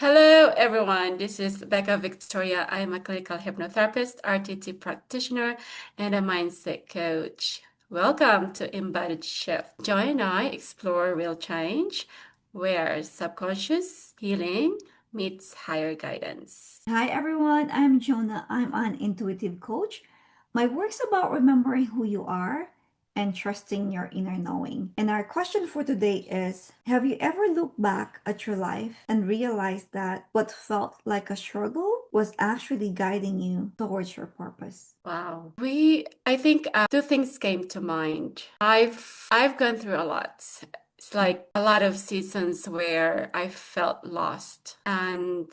Hello, everyone. This is Becca Victoria. I'm a clinical hypnotherapist, RTT practitioner, and a mindset coach. Welcome to Embodied Shift. Joy and I explore real change where subconscious healing meets higher guidance. Hi everyone, I'm Jonna. I'm an intuitive coach. My work's about remembering who you are and trusting your inner knowing. And our question for today is, have you ever looked back at your life and realized that what felt like a struggle was actually guiding you towards your purpose? Wow. I think two things came to mind. I've gone through a lot. It's like a lot of seasons where I felt lost and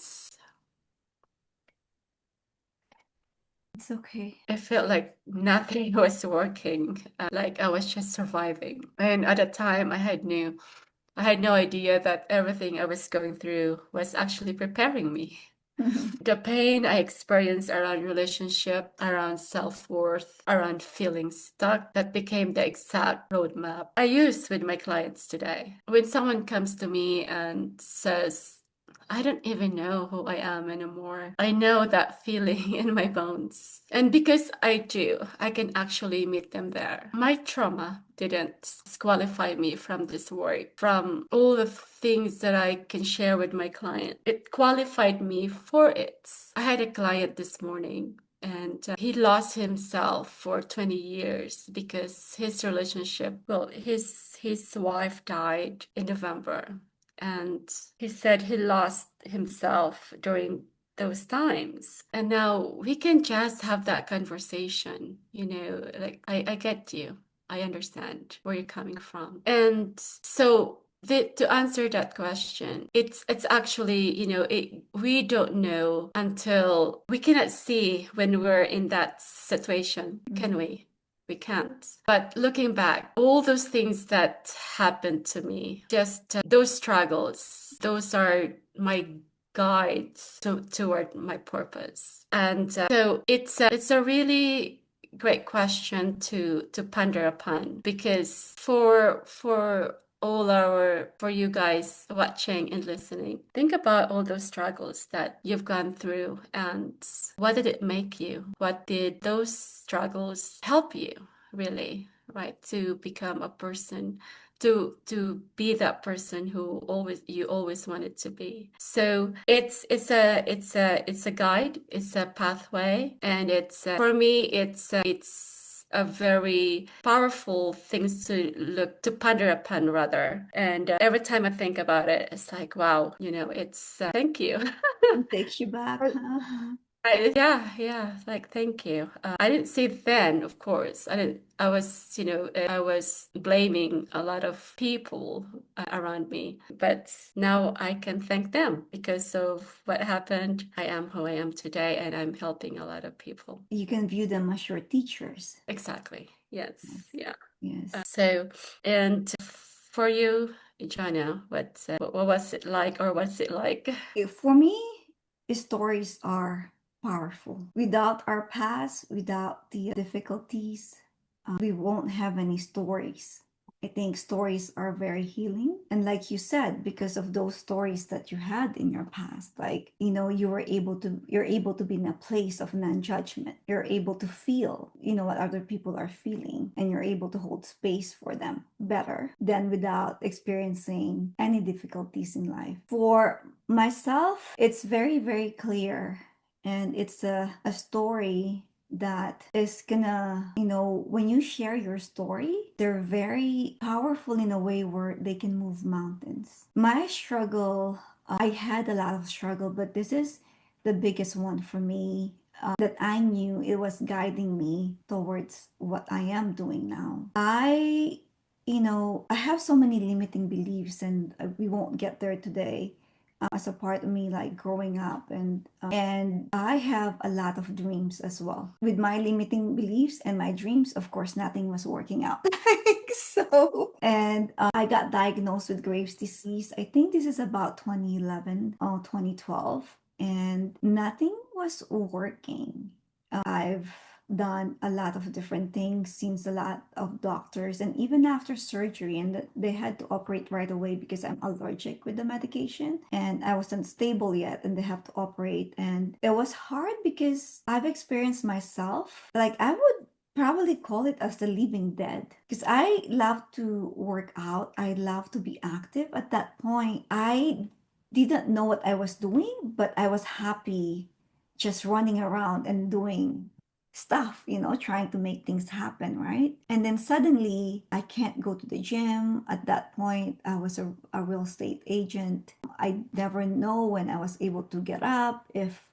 It's okay. I felt like nothing was working, like I was just surviving. And at the time, I had no idea that everything I was going through was actually preparing me. The pain I experienced around relationship, around self-worth, around feeling stuck, that became the exact roadmap I use with my clients today. When someone comes to me and says, I don't even know who I am anymore. I know that feeling in my bones. And because I do, I can actually meet them there. My trauma didn't disqualify me from this work, from all the things that I can share with my client. It qualified me for it. I had a client this morning and he lost himself for 20 years because his relationship, well, his wife died in November, and he said he lost himself during those times. And now we can just have that conversation, like I get you. I understand where you're coming from. And so to answer that question, it's actually, we don't know until we cannot see when we're in that situation, can we? We can't. But looking back, all those things that happened to me, just those struggles, those are my guides toward my purpose. And so it's a really great question to ponder upon, because for you guys watching and listening, think about all those struggles that you've gone through and what did it make you? What did those struggles help you, really, right? To become a person, to be that person who always wanted to be. So it's a guide, it's a pathway, and it's for me it's a very powerful things to ponder upon, rather. And every time I think about it, it's like, wow, it's thank you. It takes you back, huh? Yeah, like thank you. I didn't see it then, of course. I didn't. I was blaming a lot of people around me, but now I can thank them because of what happened. I am who I am today, and I'm helping a lot of people. You can view them as your teachers. Exactly. Yes. Yes. Yeah. Yes. So, and for you, Jana, what was it like, or what's it like? For me, stories are powerful. Without our past, without the difficulties, we won't have any stories. I think stories are very healing. And like you said, because of those stories that you had in your past, like, you're able to be in a place of non-judgment. You're able to feel, what other people are feeling, and you're able to hold space for them better than without experiencing any difficulties in life. For myself, it's very, very clear, and it's a story that is gonna, when you share your story, they're very powerful in a way where they can move mountains. My struggle, I had a lot of struggle, but this is the biggest one for me, that I knew it was guiding me towards what I am doing now. I have so many limiting beliefs, and we won't get there today, as a part of me, like growing up, and I have a lot of dreams as well. With my limiting beliefs and my dreams, of course nothing was working out. So, and I got diagnosed with Graves' disease. I think this is about 2011 or 2012, and nothing was working. I've done a lot of different things, seems a lot of doctors, and even after surgery, and they had to operate right away because I'm allergic with the medication and I wasn't stable yet, and they have to operate. And it was hard because I've experienced myself, like I would probably call it as the living dead, because I love to work out, I love to be active. At that point, I didn't know what I was doing, but I was happy just running around and doing stuff, trying to make things happen, right? And then suddenly I can't go to the gym. At that point, I was a real estate agent. I never know when I was able to get up, if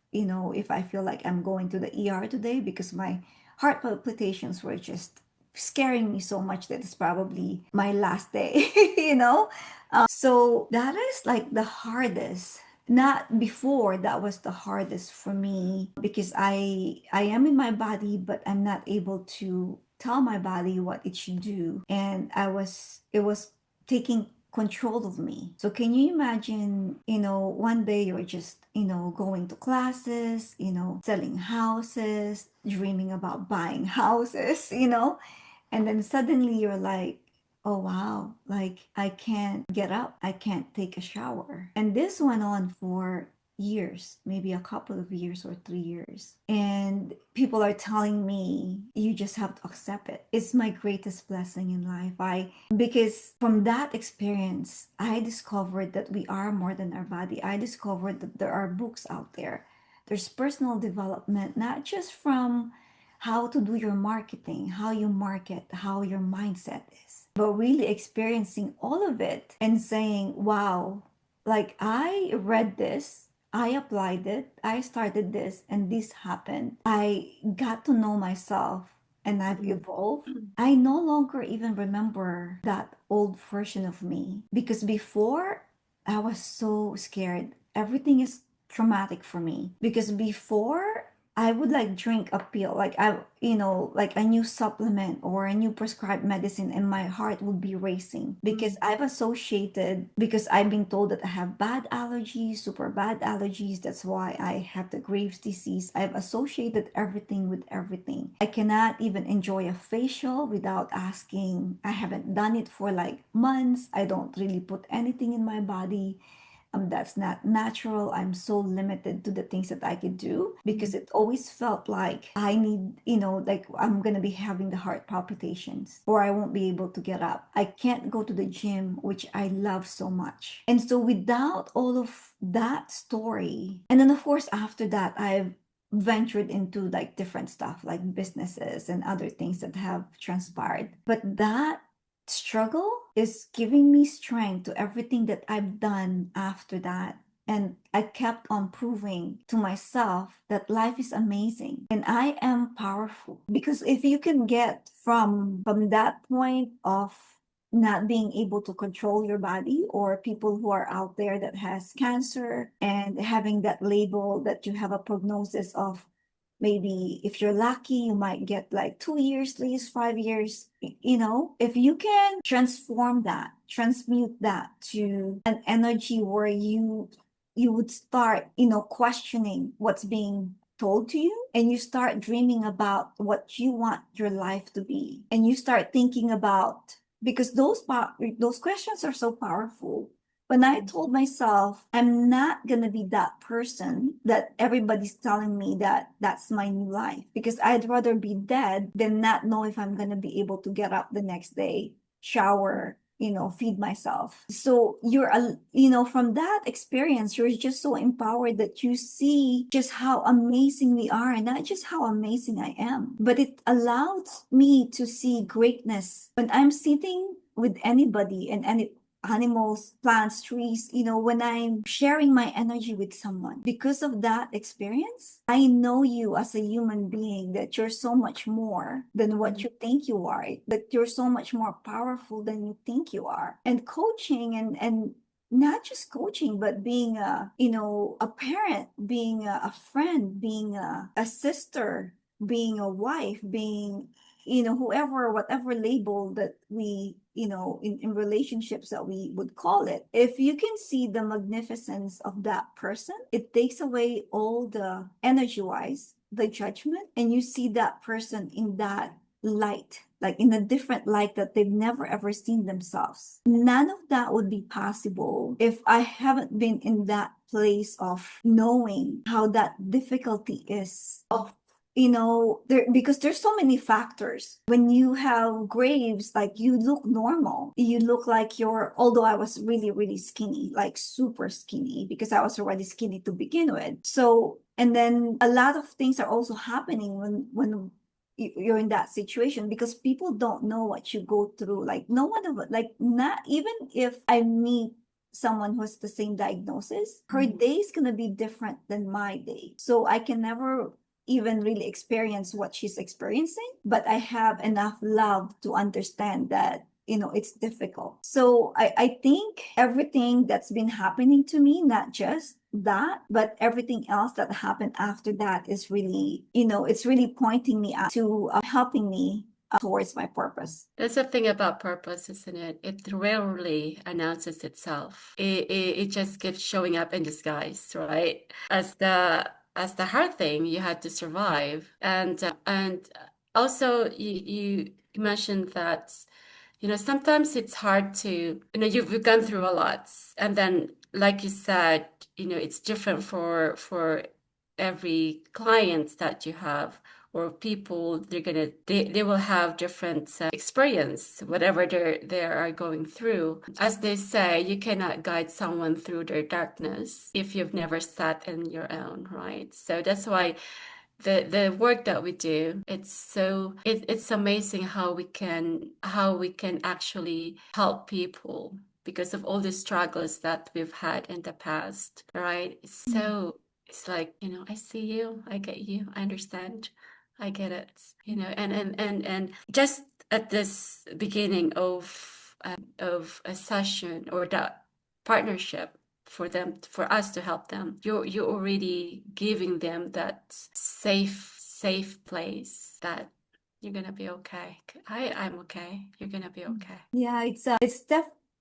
I feel like I'm going to the ER today, because my heart palpitations were just scaring me so much that it's probably my last day, So that is like the hardest. Not before, that was the hardest for me, because I am in my body, but I'm not able to tell my body what it should do. And it was taking control of me. So can you imagine, one day you're just, going to classes, selling houses, dreaming about buying houses, and then suddenly you're like, oh wow, like I can't get up, I can't take a shower. And this went on for years, maybe a couple of years or 3 years. And people are telling me, you just have to accept it. It's my greatest blessing in life. Because from that experience, I discovered that we are more than our body. I discovered that there are books out there. There's personal development, not just from how to do your marketing, how you market, how your mindset is, but really experiencing all of it and saying, wow, like I read this, I applied it, I started this, and this happened. I got to know myself and I've evolved. I no longer even remember that old version of me, because before I was so scared. Everything is traumatic for me, because before I would like drink a pill, like a new supplement or a new prescribed medicine, and my heart would be racing, because because I've been told that I have bad allergies, super bad allergies. That's why I have the Graves' disease. I've associated everything with everything. I cannot even enjoy a facial without asking. I haven't done it for like months. I don't really put anything in my body that's not natural. I'm so limited to the things that I could do, because it always felt like I need, like I'm going to be having the heart palpitations, or I won't be able to get up. I can't go to the gym, which I love so much. And so without all of that story, and then of course after that, I've ventured into like different stuff like businesses and other things that have transpired. But that struggle is giving me strength to everything that I've done after that. And I kept on proving to myself that life is amazing and I am powerful. Because if you can get from that point of not being able to control your body, or people who are out there that has cancer and having that label that you have a prognosis of, maybe if you're lucky you might get like 2 years, 3 years, 5 years, if you can transform that, transmute that to an energy where you would start questioning what's being told to you, and you start dreaming about what you want your life to be, and you start thinking about, because those questions are so powerful. When I told myself I'm not going to be that person that everybody's telling me that that's my new life, because I'd rather be dead than not know if I'm going to be able to get up the next day, shower, feed myself. So from that experience, you're just so empowered that you see just how amazing we are, and not just how amazing I am, but it allows me to see greatness when I'm sitting with anybody, and any animals, plants, trees, when I'm sharing my energy with someone. Because of that experience, I know you as a human being, that you're so much more than what you think you are, that you're so much more powerful than you think you are. And coaching, and not just coaching, but being a parent, being a friend, being a sister, being a wife, being whoever, whatever label that we, in relationships that we would call it. If you can see the magnificence of that person, it takes away all the energy wise, the judgment and you see that person in that light, like in a different light that they've never ever seen themselves. None of that would be possible if I haven't been in that place of knowing how that difficulty is of there, because there's so many factors. When you have graves, like you look normal, you look like you're, although I was really really skinny, like super skinny, because I was already skinny to begin with. So, and then a lot of things are also happening when you're in that situation, because people don't know what you go through. Like no one of it, like not even if I meet someone who has the same diagnosis, her day is going to be different than my day. So I can never even really experience what she's experiencing, but I have enough love to understand that it's difficult. So I think everything that's been happening to me, not just that, but everything else that happened after that is really, it's really pointing me out to helping me towards my purpose. That's the thing about purpose, isn't it? It rarely announces itself. It just keeps showing up in disguise, right? As the hard thing you had to survive, and also you mentioned that sometimes it's hard to you've gone through a lot, and then like you said, it's different for every client that you have, or people. They will have different experience, whatever they are going through. As they say, you cannot guide someone through their darkness if you've never sat in your own, right? So that's why the work that we do, it's amazing how we can actually help people because of all the struggles that we've had in the past, right? So it's like, I see you, I get you, I understand, I get it, and just at this beginning of a session or that partnership, for us to help them, you're already giving them that safe place that you're gonna be okay. I'm okay, you're gonna be okay. Yeah, it's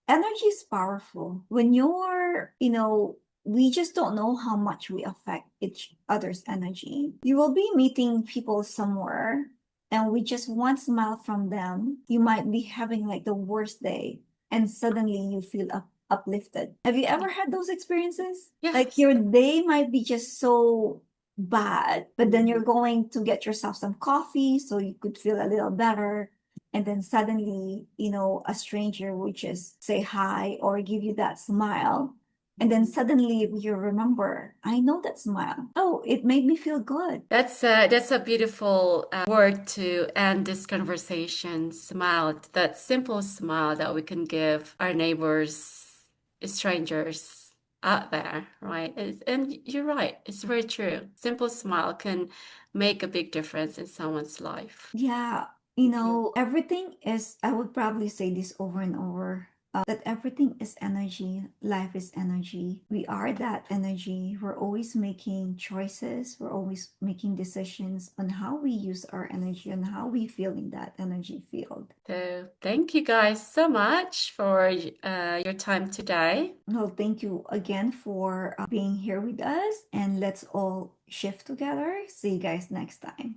energy is powerful. When we just don't know how much we affect each other's energy. You will be meeting people somewhere, and with just one smile from them, you might be having like the worst day, and suddenly you feel uplifted. Have you ever had those experiences? Like Yes. your day might be just so bad, but then you're going to get yourself some coffee so you could feel a little better, and then suddenly a stranger would just say hi or give you that smile, and then suddenly you remember, I know that smile, oh, it made me feel good. That's a beautiful word to end this conversation. Smile, that simple smile that we can give our neighbors, strangers out there, right? And you're right, it's very true. Simple smile can make a big difference in someone's life. Yeah, everything is, I would probably say this over and over, that everything is energy. Life is energy. We are that energy. We're always making choices. We're always making decisions on how we use our energy and how we feel in that energy field. So thank you guys so much for your time today. Well, thank you again for being here with us, and let's all shift together. See you guys next time.